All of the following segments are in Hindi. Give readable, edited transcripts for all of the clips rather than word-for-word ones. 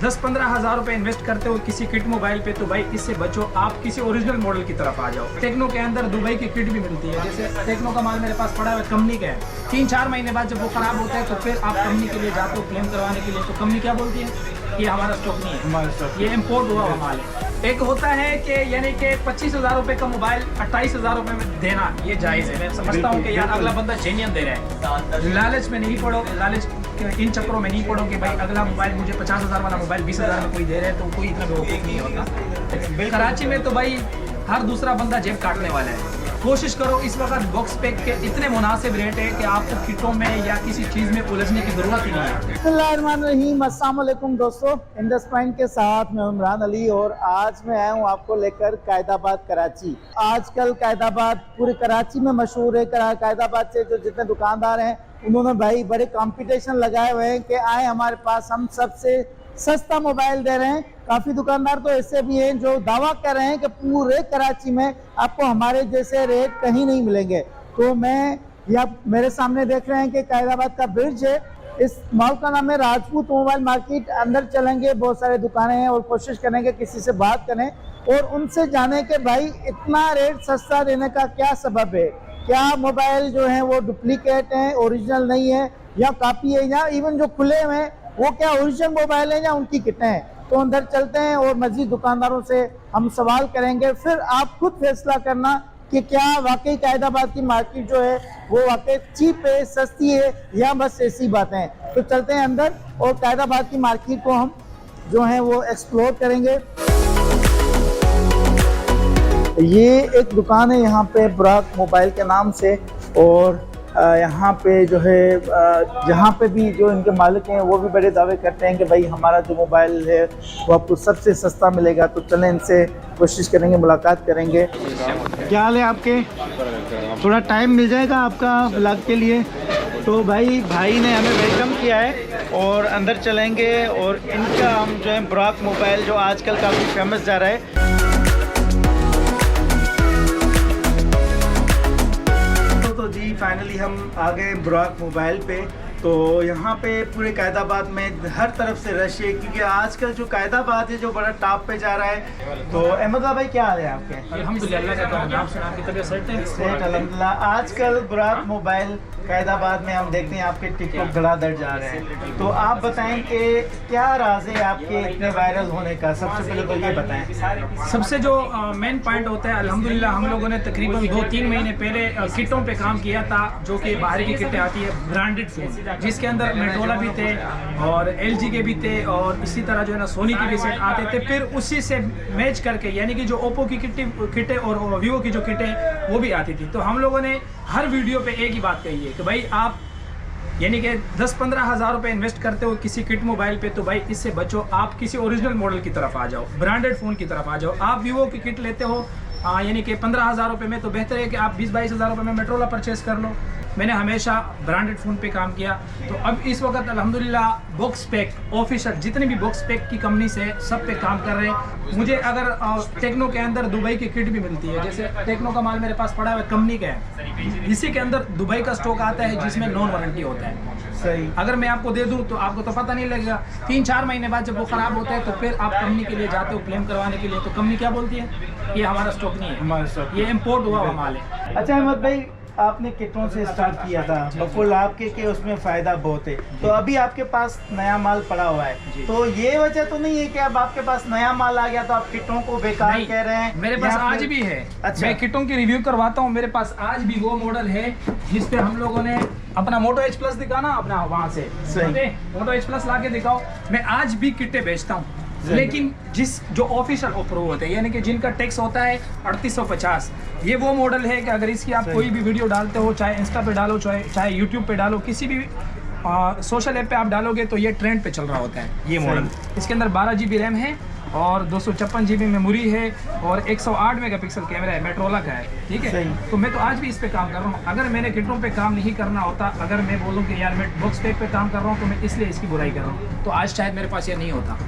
10-15 हज़ार रुपए इन्वेस्ट करते हो किसी किट मोबाइल पे, तो भाई इससे बचो, आप किसी ओरिजिनल मॉडल की तरफ आ जाओ। टेक्नो के अंदर दुबई की किट भी मिलती है, जैसे टेक्नो का माल मेरे पास पड़ा है, कंपनी का है। 3-4 महीने बाद जब वो खराब होता है तो फिर आप कंपनी के लिए जाते हो क्लेम करवाने के लिए, तो कंपनी क्या बोलती है, ये हमारा स्टॉक नहीं है, ये इम्पोर्ट हुआ हुआ माल है। एक होता है कि यानी कि 25,000 रुपए का मोबाइल 28,000 रुपए में देना, ये जायज़ है। मैं समझता हूँ कि यार अगला बंदा जेन्युइन दे रहा है। लालच में नहीं पड़ो, लालच इन चक्करों में नहीं पड़ो कि भाई अगला मोबाइल मुझे 50,000 वाला मोबाइल 20,000 में कोई दे रहा है, तो कोई इतना बेवकूफ़ नहीं होता। कराची में तो भाई हर दूसरा बंदा जेब काटने वाला है। कोशिश करो, इस वक्त बॉक्स पैक के इतने मुनासिब रेट है कि आपको किटों में या किसी चीज़ में उलझने की ज़रूरत ही नहीं है। बिस्मिल्लाहिर्रहमानिर्रहीम, अस्सलाम वालेकुम दोस्तों, इंडस पॉइंट के साथ मैं इमरान अली और आज मैं आया हूँ आपको लेकर कायदाबाद कराची। आजकल कायदाबाद पूरे कराची में मशहूर है। कायदाबाद से जो जितने दुकानदार हैं उन्होंने भाई बड़े कंपटीशन लगाए हुए हैं कि आए हमारे पास, हम सबसे सस्ता मोबाइल दे रहे हैं। काफ़ी दुकानदार तो ऐसे भी हैं जो दावा कर रहे हैं कि पूरे कराची में आपको हमारे जैसे रेट कहीं नहीं मिलेंगे। तो मैं यहाँ मेरे सामने देख रहे हैं कि कायदाबाद का ब्रिज है, इस मॉल का नाम है राजपूत मोबाइल मार्केट। अंदर चलेंगे, बहुत सारे दुकानें हैं और कोशिश करेंगे किसी से बात करें और उनसे जाने के भाई इतना रेट सस्ता देने का क्या सबब है। क्या मोबाइल जो है वो डुप्लीकेट हैं, ओरिजिनल नहीं है, या कॉपी है, या इवन जो खुले हुए हैं वो क्या ओरिजिनल मोबाइल है या उनकी किटें हैं। तो अंदर चलते हैं और मजीद दुकानदारों से हम सवाल करेंगे, फिर आप खुद फैसला करना कि क्या वाकई कायदाबाद की मार्केट जो है वो वाकई चीप है, सस्ती है, या बस ऐसी बातें हैं। तो चलते हैं अंदर और कायदाबाद की मार्केट को हम जो है वो एक्सप्लोर करेंगे। ये एक दुकान है यहाँ पे बुराक मोबाइल के नाम से, और यहाँ पे जो है जहाँ पे भी जो इनके मालिक हैं वो भी बड़े दावे करते हैं कि भाई हमारा जो मोबाइल है वो आपको सबसे सस्ता मिलेगा। तो चलें इनसे कोशिश करेंगे, मुलाकात करेंगे। क्या हाल है आपके? थोड़ा टाइम मिल जाएगा आपका व्लॉग के लिए? तो भाई ने हमें वेलकम किया है और अंदर चलेंगे और इनका हम जो है बुराक मोबाइल जो आजकल काफ़ी फेमस जा रहा है। तो जी फाइनली हम आ गए बुराक मोबाइल पे। तो यहाँ पे पूरे कायदाबाद में हर तरफ से रश है, क्योंकि आजकल जो कायदाबाद है जो बड़ा टॉप पे जा रहा है। तो अहमद भाई क्या हाल है आपके? अल्हम्दुलिल्लाह। आजकल बुराक मोबाइल कायदाबाद में हम देखते हैं आपके टिकटॉक धड़ाधड़ जा रहे हैं। तो आप बताएं कि क्या राज है आपके इतने वायरल होने का? सबसे पहले तो ये बताएं। सबसे जो मेन पॉइंट होता है, अल्हम्दुलिल्लाह हम लोगों ने तकरीबन 2-3 महीने पहले किटों पे काम किया था, जो कि बाहर की किटें आती है ब्रांडेड फोन, जिसके अंदर मोटोरोला भी थे और LG के भी थे और इसी तरह जो है ना सोनी के भी सेट आते थे। फिर उसी से मैच करके यानी कि जो ओप्पो की किटें और वीवो की जो किटें वो भी आती थी। तो हम लोगों ने हर वीडियो पे एक ही बात कही है कि भाई आप यानी कि 10-15 हज़ार रुपए इन्वेस्ट करते हो किसी किट मोबाइल पे, तो भाई इससे बचो, आप किसी ओरिजिनल मॉडल की तरफ आ जाओ, ब्रांडेड फ़ोन की तरफ आ जाओ। आप वीवो की किट लेते हो यानी कि 15 हज़ार रुपये में, तो बेहतर है कि आप 20-22 हज़ार रुपये में मोटोरोला परचेस कर लो। मैंने हमेशा ब्रांडेड फ़ोन पे काम किया। तो अब इस वक्त अल्हम्दुलिल्लाह बॉक्स पैक ऑफिशियल जितने भी बॉक्स पैक की कंपनी से सब पे काम कर रहे हैं। मुझे अगर टेक्नो के अंदर दुबई की किट भी मिलती है, जैसे टेक्नो का माल मेरे पास पड़ा है कंपनी का है, इसी के अंदर दुबई का स्टॉक आता है जिसमें नॉन वारंटी होता है। सही। अगर मैं आपको दे दूं तो आपको तो पता नहीं लगेगा। 3-4 महीने बाद जब वो खराब होता है तो फिर आप कंपनी के लिए जाते हो क्लेम करवाने के लिए, तो कंपनी क्या बोलती है, ये हमारा स्टॉक नहीं है, हमारा स्टॉक, ये इम्पोर्ट हुआ हुआ माल है। अच्छा अहमद भाई, आपने किटों से स्टार्ट किया था, बकुल आपके के उसमें फ़ायदा बहुत है। तो अभी आपके पास नया माल पड़ा हुआ है, तो ये वजह तो नहीं है कि अब आपके पास नया माल आ गया तो आप किटों को बेकार कह रहे हैं? मेरे पास आज भी है। अच्छा, मैं किटों की रिव्यू करवाता हूँ। मेरे पास आज भी वो मॉडल है जिस पे हम लोगों ने अपना मोटो H प्लस दिखाना, अपना वहाँ से मोटो H प्लस ला के दिखाओ। मैं आज भी किटें बेचता हूँ, लेकिन जो ऑफिशियल अप्रूव होते हैं यानी कि जिनका टैक्स होता है 3850, ये वो मॉडल है कि अगर इसकी आप कोई भी वीडियो डालते हो, चाहे इंस्टा पे डालो, चाहे यूट्यूब पे डालो, किसी भी सोशल ऐप पे आप डालोगे तो ये ट्रेंड पे चल रहा होता है ये मॉडल। इसके अंदर 12 GB रैम है और 256 GB मेमोरी है और 108 मेगापिक्सल कैमरा है, मोटोरोला का है। ठीक है, तो मैं तो आज भी इस पे काम कर रहा हूँ। अगर मैंने किटों पे काम नहीं करना होता, अगर मैं बोलूँ कि यार मैं बॉक्स पैक पे काम कर रहा हूँ, तो मैं इसलिए इसकी बुराई कर रहा हूँ, तो आज शायद मेरे पास ये नहीं होता।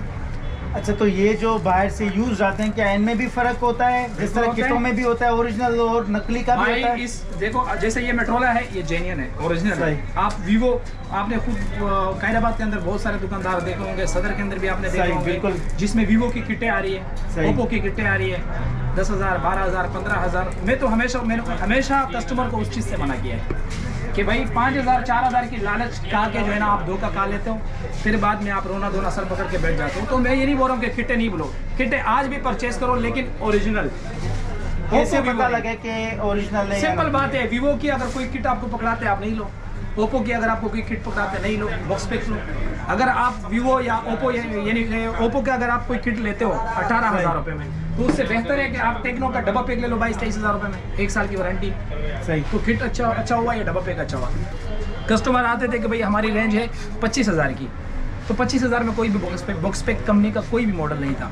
अच्छा, तो ये जो बाहर से यूज आते हैं, क्या इनमें भी फर्क होता है? जिस तरह किटों में भी होता है ओरिजिनल और नकली का भी होता है? इस देखो, जैसे ये मेट्रोला है, ये जेन्युइन है, ओरिजिनल है। आप वीवो, आपने खुद कैदाबाद के अंदर बहुत सारे दुकानदार देखे होंगे, सदर के अंदर भी आपने देखे होंगे, बिल्कुल, जिसमें वीवो की किटें आ रही है, ओप्पो की किटें आ रही है 10,000, 12,000, 15,000। मैं तो हमेशा कस्टमर को उस चीज़ से मना किया है कि भाई 5,000, 4,000 की लालच खा के जो है ना आप धोखा खा लेते हो, फिर बाद में आप रोना धोना सर पकड़ के बैठ जाते हो। तो मैं ये नहीं बोल रहा हूँ कि किटें नहीं बोलो, किटें आज भी परचेज करो, लेकिन ओरिजिनल। कैसे पता लगे कि ओरिजिनल है? सिंपल बात है, वीवो की अगर कोई किट आपको पकड़ाते आप नहीं लो, ओप्पो की अगर आपको कोई किट पकड़ाते नहीं लो, बॉक्स पैक लो। अगर आप वीवो या ओप्पो यानी ओप्पो के अगर आप कोई किट लेते हो 18,000 रुपये में, तो उससे बेहतर है कि आप टेक्नो का डब्बा पैक ले लो 22-23,000 रुपये में, 1 साल की वारंटी। सही। तो किट अच्छा हुआ या डब्बा पैक अच्छा हुआ। कस्टमर आते थे कि भाई हमारी रेंज है 25,000 की, तो 25,000 में कोई भी बॉक्स पैक कंपनी का कोई भी मॉडल नहीं था।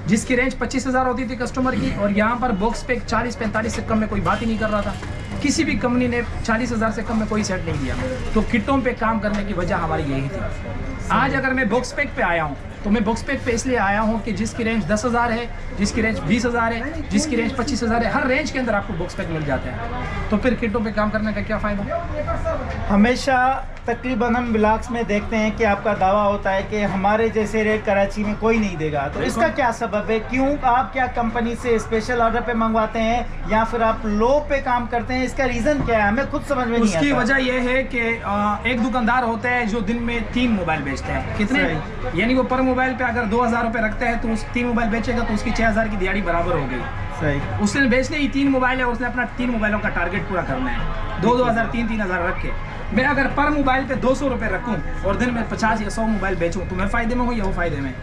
जिसकी रेंज 25,000 होती थी कस्टमर की, और यहाँ पर बॉक्स पैक 40-45 से कम में कोई बात ही नहीं कर रहा था। किसी भी कंपनी ने 40,000 से कम में कोई सेट नहीं दिया। तो किटों पे काम करने की वजह हमारी यही थी। आज अगर मैं बॉक्स पैक पे आया हूँ, तो मैं बॉक्स पैक पे इसलिए आया हूँ कि जिसकी रेंज 10,000 है, जिसकी रेंज 20,000 है, जिसकी रेंज 25,000 है, हर रेंज के अंदर आपको बॉक्स पैक मिल जाते हैं। तो फिर किटों पे काम करने का क्या फ़ायदा? हमेशा तकरीबन हम ब्लॉग्स में देखते हैं कि आपका दावा होता है कि हमारे जैसे रेट कराची में कोई नहीं देगा, तो इसका क्या सबब है? क्यों आप क्या कंपनी से स्पेशल ऑर्डर पे मंगवाते हैं या फिर आप लो पे काम करते हैं? इसका रीज़न क्या है? हमें खुद समझ में नहीं आता। उसकी वजह यह है कि एक दुकानदार होते हैं जो दिन में 3 मोबाइल बेचते हैं। कितने? यानी वो पर मोबाइल पे अगर 2,000 रुपये रखते हैं, तो उस 3 मोबाइल बेचेगा तो उसकी 6,000 की दिहाड़ी बराबर हो गई। सही। उसने बेचने ही 3 मोबाइल है, उसने अपना 3 मोबाइलों का टारगेट पूरा करना है। 2,000, 3,000 रख के मैं अगर पर मोबाइल पे 200 रुपये रखूँ और दिन में 50 या 100 मोबाइल बेचूँ, तो मैं फ़ायदे में हूँ या वो फ़ायदे में?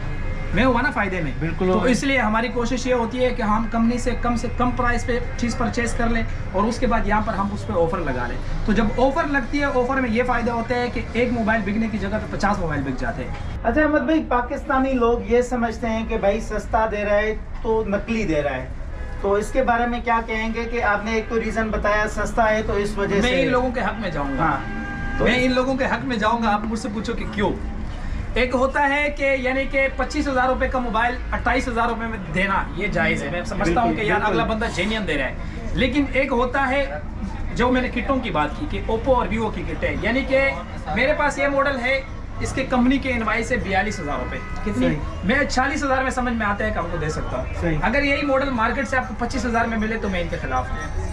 मैं हुआ ना फ़ायदे में। बिल्कुल। तो इसलिए हमारी कोशिश ये होती है कि हम कंपनी से कम प्राइस पे चीज़ परचेज कर लें, और उसके बाद यहाँ पर हम उस पर ऑफ़र लगा लें। तो जब ऑफ़र लगती है, ऑफ़र में ये फ़ायदा होता है कि एक मोबाइल बिकने की जगह पे 50 मोबाइल बिक जाते हैं। अच्छा अहमद भाई, पाकिस्तानी लोग ये समझते हैं कि भाई सस्ता दे रहा है तो नकली दे रहा है, तो इसके बारे में क्या कहेंगे? कि आपने एक तो रीज़न बताया सस्ता है, तो इस वजह से मैं इन लोगों के हक में जाऊँगा। हाँ, तो मैं इन लोगों के हक में जाऊँगा। आप मुझसे पूछो कि क्यों? एक होता है कि यानी कि 25,000 रुपये का मोबाइल 28,000 रुपये में देना ये जायज़ है, मैं समझता हूँ कि यार अगला बंदा जेन्युइन दे रहा है। लेकिन एक होता है जो मैंने किटों की बात की कि ओप्पो और वीवो की किट है, यानी कि मेरे पास ये मॉडल है, इसके कंपनी के इनवाइस है 42,000 रुपये। कितनी? मैं 40,000 में समझ में आता है कि आपको दे सकता हूँ। अगर यही मॉडल मार्केट से आपको 25,000 में मिले तो मैं इनके खिलाफ हूँ।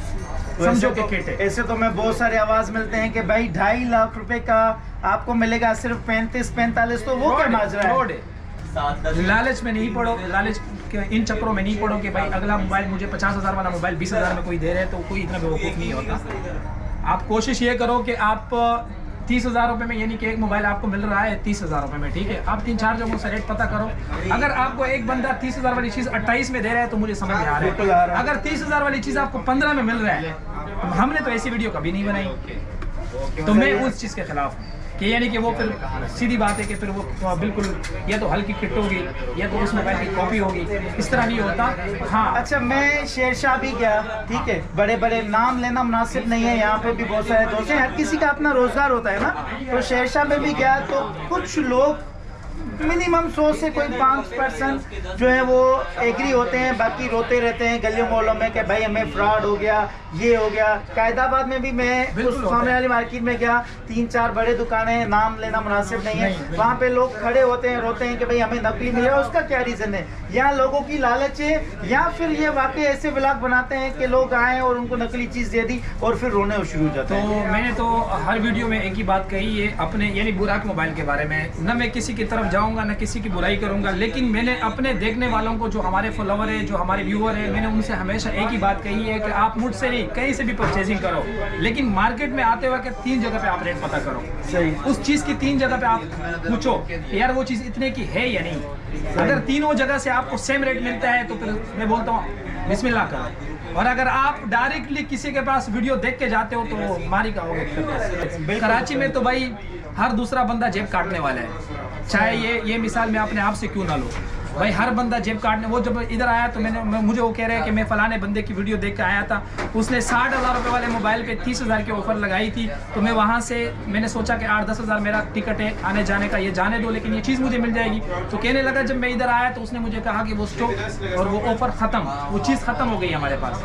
समझो कि किट है। ऐसे तो मैं बहुत सारे आवाज मिलते हैं कि भाई 2.5 लाख रुपए का आपको मिलेगा सिर्फ 35-45, तो वो क्या माजरा है? लालच में नहीं पड़ो, लालच के इन चक्करों में नहीं पड़ो कि भाई अगला मोबाइल मुझे 50,000 वाला मोबाइल 20,000 में कोई दे रहे हैं, तो कोई इतना बेवकूफ़ नहीं होता। आप कोशिश ये करो कि आप 30,000 रुपये में, यानी कि एक मोबाइल आपको मिल रहा है 30,000 रुपये में, ठीक है, आप 3-4 जगहों से रेट पता करो। अगर आपको एक बंदा 30,000 वाली चीज़ 28 में दे रहा है तो मुझे समझ में आ रहा है। अगर 30,000 वाली चीज़ आपको 15 में मिल रहा है, हमने तो ऐसी वीडियो कभी नहीं बनाई, तो मैं उस चीज़ के खिलाफ हूँ कि यानी कि वो फिर सीधी बात है कि फिर वो बिल्कुल या तो हल्की किट होगी या तो उस मोबाइल की कॉपी होगी, इस तरह नहीं होता। हाँ, अच्छा, मैं शेरशाह भी गया, ठीक है, बड़े बड़े नाम लेना मुनासिब नहीं है, यहाँ पे भी बहुत सारे दोस्त हैं, हर किसी का अपना रोजगार होता है ना। तो शेरशाह में भी गया तो कुछ लोग मिनिमम 100 से कोई 5% जो है वो एग्री होते हैं, बाकी रोते रहते हैं गलियों मोहल्लों में कि भाई हमें फ्रॉड हो गया, ये हो गया। कैदाबाद में भी मैं उस सामने वाली मार्केट में गया, 3-4 बड़े दुकानें, नाम लेना मुनासिब नहीं है, वहाँ पे लोग खड़े होते हैं, रोते हैं कि भाई हमें नकली मिला। उसका क्या रीज़न है? या लोगों की लालच है, या फिर ये वाकई ऐसे व्लॉग बनाते हैं कि लोग आए और उनको नकली चीज़ दे दी और फिर रोने शुरू हो जाते हैं। तो मैंने तो हर वीडियो में एक ही बात कही है अपने यानी बुराक मोबाइल के बारे में, न मैं किसी की तरफ जाऊँगा न किसी की बुराई करूँगा, लेकिन मैंने अपने देखने वालों को, जो हमारे फॉलोवर है, जो हमारे व्यूअर है, मैंने उनसे हमेशा एक ही बात कही है कि आप मुझसे नहीं कहीं से भी परचेजिंग करो, लेकिन मार्केट में आते हुए 3 जगह पे आप रेट पता करो। सही। उस चीज़ की 3 जगह पे आप पूछो यार वो चीज़ इतने की है या नहीं। अगर तीनों जगह से आपको सेम रेट मिलता है तो फिर मैं बोलता हूँ बिस्मिल्लाह करो, और अगर आप डायरेक्टली किसी के पास वीडियो देख के जाते हो तो मारी का होगा। कराची में तो भाई हर दूसरा बंदा जेब काटने वाला है, चाहे ये मिसाल मैं अपने आप से क्यों ना लो। भाई हर बंदा जेब काटने, वो जब इधर आया तो मुझे वो कह रहे हैं कि मैं फलाने बंदे की वीडियो देख के आया था, उसने 60,000 रुपये वाले मोबाइल पे 30,000 की ऑफर लगाई थी, तो मैं वहाँ से मैंने सोचा कि 8-10 हज़ार मेरा टिकट है आने जाने का, ये जाने दो लेकिन ये चीज़ मुझे मिल जाएगी। तो कहने लगा जब मैं इधर आया तो उसने मुझे कहा कि वो स्टॉक और वो ऑफर ख़त्म, वो चीज़ ख़त्म हो गई हमारे पास।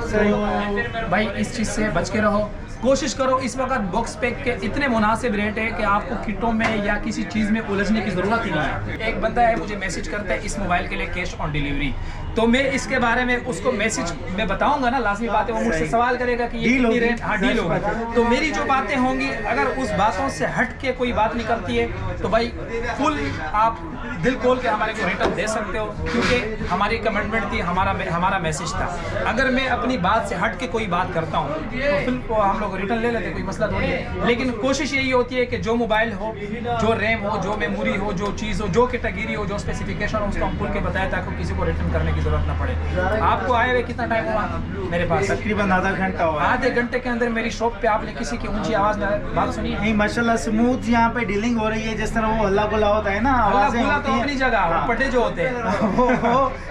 तो भाई इस चीज़ से बच के रहो, कोशिश करो। इस वक्त बॉक्स पैक के इतने मुनासिब रेट है कि आपको किटों में या किसी चीज़ में उलझने की ज़रूरत ही नहीं है। एक बंदा है मुझे मैसेज करता है इस मोबाइल के लिए कैश ऑन डिलीवरी, तो मैं इसके बारे में उसको मैसेज में बताऊंगा ना, लाजमी बात है, वो मुझसे सवाल करेगा कि ये कितनी रेट, हाँ डील होगा। तो मेरी जो बातें होंगी अगर उस बातों से हट के कोई बात निकलती है तो भाई फुल आप दिल खोल के हमारे को रिटर्न दे सकते हो, क्योंकि हमारी कमिटमेंट थी, हमारा मैसेज था। अगर मैं अपनी बात से हट के कोई बात करता हूँ तो फिर को हम लोग रिटर्न ले लेते, कोई मसला थोड़ी है। लेकिन कोशिश यही होती है कि जो मोबाइल हो, जो रैम हो, जो मेमोरी हो, जो चीज़ हो, जो कैटेगरी हो, जो स्पेसिफिकेशन हो, उसको हम खुल के बताएं ताकि किसी को रिटर्न करने की जरूरत ना पड़े। आपको आए हुए कितना टाइम हुआ मेरे पास? तकरीबन आधा घंटा हुआ। आधे घंटे के अंदर मेरी शॉप पे आपने किसी की ऊंची आवाज में बात सुनी? नहीं माशाल्लाह स्मूथ यहाँ पे डीलिंग हो रही है, जिस तरह वो हल्ला गुला होता है ना, आवाजें होती तो अपनी जगह हाँ। पटे जो होते हैं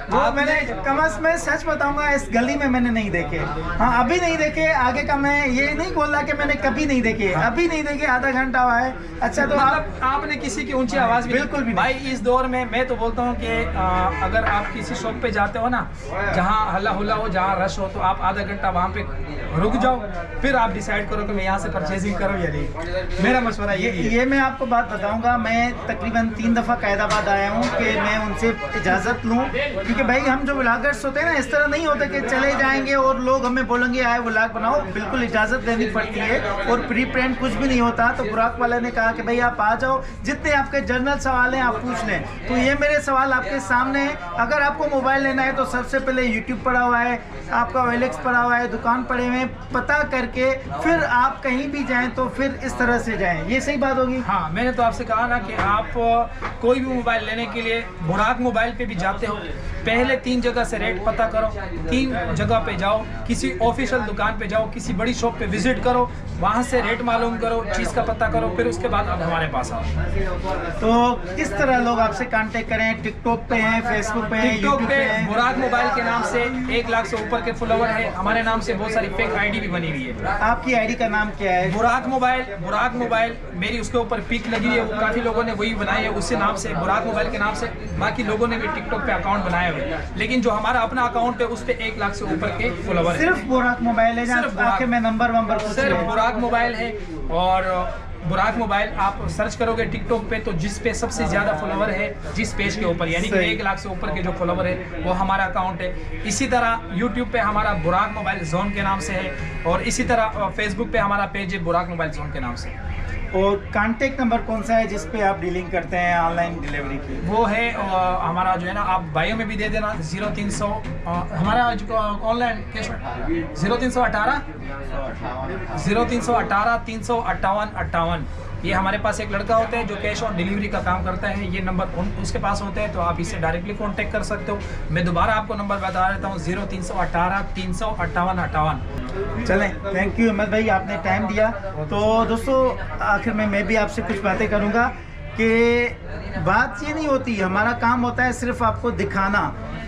वो मैंने कमस में सच बताऊंगा इस गली में मैंने नहीं देखे। हाँ अभी नहीं देखे, आगे का मैं ये नहीं बोल रहा कि मैंने कभी नहीं देखे, अभी नहीं देखे, आधा घंटा हुआ है। अच्छा तो मतलब आपने किसी की ऊंची आवाज बिल्कुल भी भाई इस दौर में मैं तो बोलता हूँ कि अगर आप किसी शॉप पे जाते हो ना जहाँ हल्ला हुल्ला हो, जहाँ रश हो, तो आप आधा घंटा वहाँ पे रुक जाओ, फिर आप डिसाइड करो कि मैं यहाँ से परचेजिंग करूँ या नहीं। मेरा मशवरा ये मैं आपको बात बताऊंगा। मैं तकरीबन 3 दफ़ा कैदाबाद आया हूँ कि मैं उनसे इजाज़त लूँ, क्योंकि भाई हम जो व्लॉगर्स होते हैं ना इस तरह नहीं होते कि चले जाएंगे और लोग हमें बोलेंगे आए व्लॉग बनाओ, बिल्कुल इजाज़त देनी पड़ती है और प्री प्लान कुछ भी नहीं होता। तो बुराक वाले ने कहा कि भाई आप आ जाओ, जितने आपके जनरल सवाल हैं आप पूछ लें। तो ये मेरे सवाल आपके सामने है। अगर आपको मोबाइल लेना है तो सबसे पहले यूट्यूब पड़ा हुआ है, आपका OLX पड़ा हुआ है, दुकान पड़े हुए हैं, पता करके फिर आप कहीं भी जाएं तो फिर इस तरह से जाएं। ये सही बात होगी? हाँ मैंने तो आपसे कहा ना कि आप कोई भी मोबाइल लेने के लिए बुराक मोबाइल पे भी जाते हो, पहले 3 जगह से रेट पता करो, 3 जगह पे जाओ, किसी ऑफिशियल दुकान पे जाओ, किसी बड़ी शॉप पे विजिट करो, वहाँ से रेट मालूम करो, चीज़ का पता करो, फिर उसके बाद आप हमारे पास आओ। तो किस तरह लोग आपसे कांटेक्ट करें? टिकटॉक पे हैं, फेसबुक पे हैं, टिकटॉक यूट्यूब पे बुराक मोबाइल के नाम से 1 लाख से ऊपर के फॉलोवर है, हमारे नाम से बहुत सारी फेक आईडी भी बनी हुई है। आपकी आईडी का नाम क्या है? बुराक मोबाइल मेरी उसके ऊपर पिक लगी हुई है, वो काफ़ी लोगों ने वही बनाई है, उससे नाम से बुराक मोबाइल के नाम से। बाकी लोगों ने भी टिकटॉक पे अकाउंट बनाए हुए, लेकिन जो हमारा अपना अकाउंट है उस पे 1 लाख से ऊपर के फॉलोवर है। सिर्फ बुराक मोबाइल है, सिर्फ में नंबर सिर्फ बुराक मोबाइल है। और बुराक मोबाइल आप सर्च करोगे टिकटॉक पे तो जिस पे सबसे ज्यादा फॉलोवर है जिस पेज के ऊपर, यानी कि 1 लाख से ऊपर के जो फॉलोवर है वो हमारा अकाउंट है। इसी तरह यूट्यूब पे हमारा बुराक मोबाइल जोन के नाम से है, और इसी तरह फेसबुक पे हमारा पेज है बुराक मोबाइल जोन के नाम से। और कांटेक्ट नंबर कौन सा है जिस पे आप डीलिंग करते हैं ऑनलाइन डिलीवरी की? वो है हमारा जो है ना, आप बायो में भी दे देना 0300 हमारा ऑनलाइन कैश 0318 358 ये हमारे पास एक लड़का होता है जो कैश ऑन डिलीवरी का काम करता है। ये नंबर उसके पास होते हैं, तो आप इससे डायरेक्टली कांटेक्ट कर सकते हो। मैं दोबारा आपको नंबर बता देता हूँ 0318 358। चलें, थैंक यू अहमद भाई, आपने टाइम दिया। तो दोस्तों आखिर में मैं भी आपसे कुछ बातें करूँगा कि बात ये नहीं होती, हमारा काम होता है सिर्फ आपको दिखाना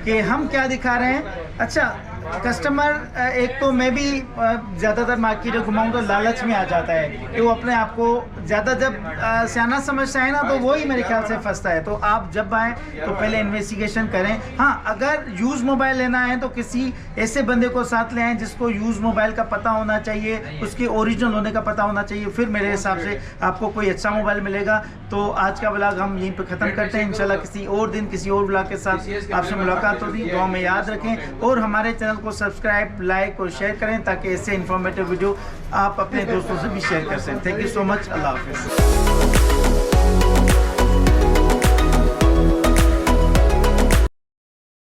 कि हम क्या दिखा रहे हैं। अच्छा कस्टमर एक तो मैं भी ज़्यादातर मार्केट घुमाऊँ तो लालच में आ जाता है कि वो अपने आप को ज़्यादा जब सियाना समझता है ना, तो वो ही मेरे ख्याल से फंसता है। तो आप जब आएँ तो पहले इन्वेस्टिगेशन करें। हाँ अगर यूज़ मोबाइल लेना है तो किसी ऐसे बंदे को साथ ले आएँ जिसको यूज़ मोबाइल का पता होना चाहिए, उसके ओरिजिनल होने का पता होना चाहिए, फिर मेरे हिसाब से आपको कोई अच्छा मोबाइल मिलेगा। तो आज का व्लॉग हम यहीं पर ख़त्म करते हैं। इंशाल्लाह किसी और दिन किसी और व्लॉग के साथ आपसे मुलाकात होगी। दुआ में याद रखें और हमारे चैनल को सब्सक्राइब, लाइक और शेयर करें ताकि ऐसे इन्फॉर्मेटिव वीडियो आप अपने दोस्तों से भी शेयर कर सकें। Thank you so much. Allah हाफिज़।